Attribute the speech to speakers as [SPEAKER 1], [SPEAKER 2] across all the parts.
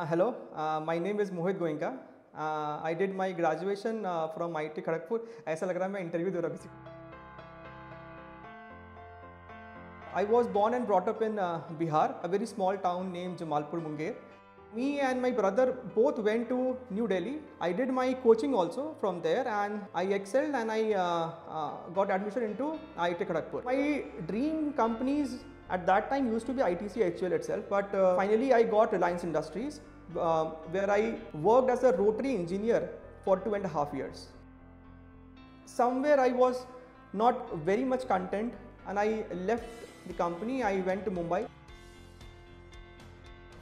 [SPEAKER 1] Hello, my name is Mohit. I did my graduation from IIT Kharagpur. ऐसा लग रहा है मैं interview दे रहा हूँ किसी को. I was born and brought up in Bihar, a very small town named Jamalpur, Munger. Me and my brother both went to New Delhi. I did my coaching also from there, and I excelled and I got admission into IIT Kharagpur. My dream companies at that time used to be ITC HUL itself, but finally I got Reliance Industries, where I worked as a rotary engineer for 2.5 years. Somewhere I was not very much content and I left the company. I went to Mumbai.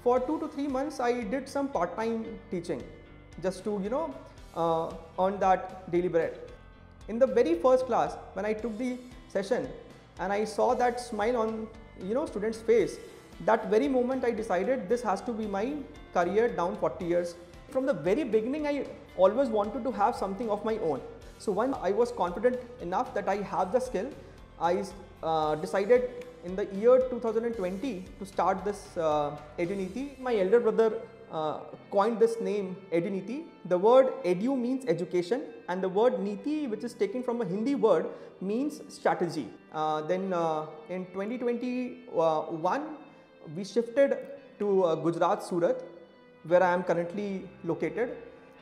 [SPEAKER 1] For 2 to 3 months I did some part-time teaching just to earn that daily bread. In the very first class, when I took the session and I saw that smile on students' face, that very moment I decided this has to be my career down 40 years. From the very beginning I always wanted to have something of my own. So once I was confident enough that I have the skill, I decided in the year 2020 to start this Eduniti. My elder brother coined this name Eduniti. The word edu means education and the word niti, which is taken from a Hindi word, means strategy. Then in 2021 we shifted to Gujarat, Surat, where I am currently located,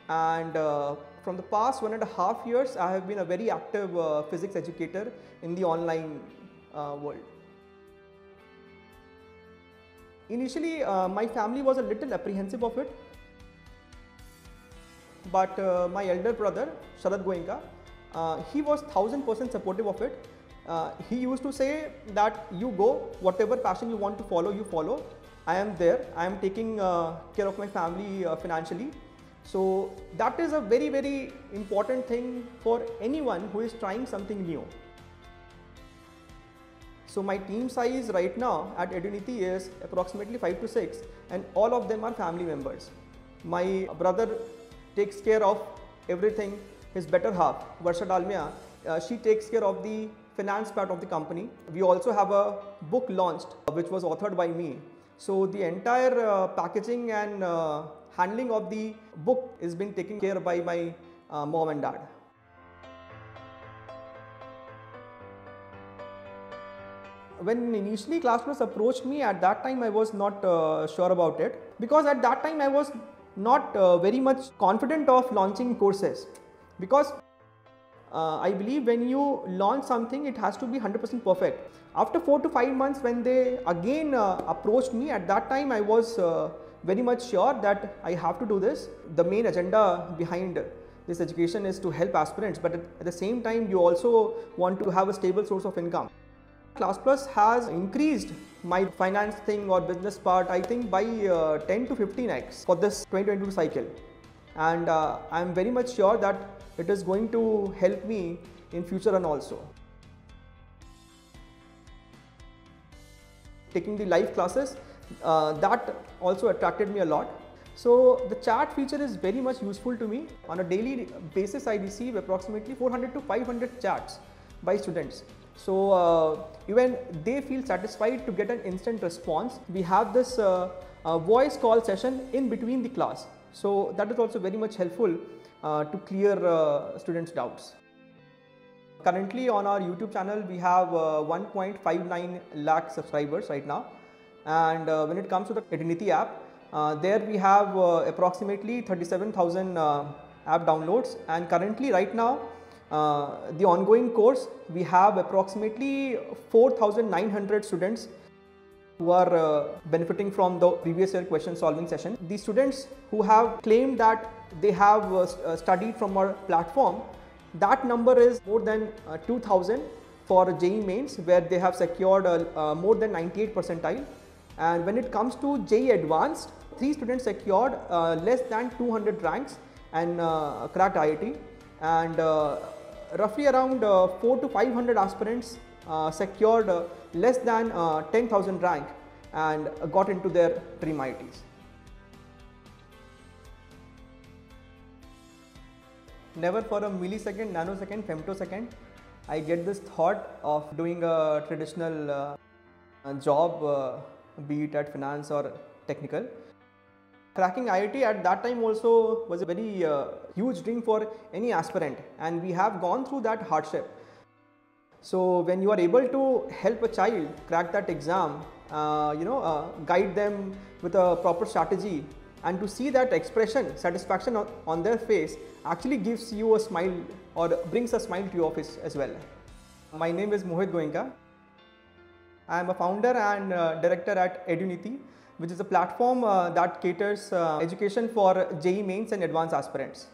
[SPEAKER 1] and from the past 1.5 years I have been a very active physics educator in the online world. Initially my family was a little apprehensive of it, but my elder brother Surat, he was 1000% supportive of it. He used to say that you go, whatever passion you want to follow, you follow. I am there, I am taking care of my family financially. So that is a very, very important thing for anyone who is trying something new. So my team size right now at Eduniti is approximately 5 to 6, and all of them are family members. My brother takes care of everything. His better half, Varsha Dalmia, she takes care of the finance part of the company. We also have a book launched which was authored by me. So the entire packaging and handling of the book is being taken care by my mom and dad. When initially Classplus approached me, at that time I was not sure about it, because at that time I was not very much confident of launching courses, because I believe when you launch something it has to be 100% perfect. After 4 to 5 months when they again approached me, at that time I was very much sure that I have to do this. The main agenda behind this education is to help aspirants, but at the same time you also want to have a stable source of income. Classplus has increased my finance thing or business part, I think, by 10 to 15x for this 2022 cycle, and I am very much sure that it is going to help me in future and also. Taking the live classes, that also attracted me a lot. So the chat feature is very much useful to me. On a daily basis I receive approximately 400 to 500 chats by students. So even they feel satisfied to get an instant response. We have this voice call session in between the class, so that is also very much helpful to clear students' doubts. Currently on our YouTube channel we have 1.59 lakh subscribers right now, and when it comes to the Eduniti app, there we have approximately 37,000 app downloads, and currently right now the ongoing course, we have approximately 4,900 students who are benefiting from the previous year question solving session. The students who have claimed that they have studied from our platform, that number is more than 2,000 for JEE mains, where they have secured more than 98 percentile. And when it comes to JEE advanced, 3 students secured less than 200 ranks and cracked IIT, and roughly around 400 to 500 aspirants secured less than 10,000 rank and got into their dream IITs. Never for a millisecond, nanosecond, femtosecond I get this thought of doing a traditional job, be it at finance or technical. Cracking IIT at that time also was a very huge dream for any aspirant, and we have gone through that hardship. So when you are able to help a child crack that exam, guide them with a proper strategy, and to see that expression, satisfaction on their face actually gives you a smile or brings a smile to your face as well. My name is Mohit. I am a founder and director at Eduniti, which is a platform that caters education for JEE Mains and advanced aspirants.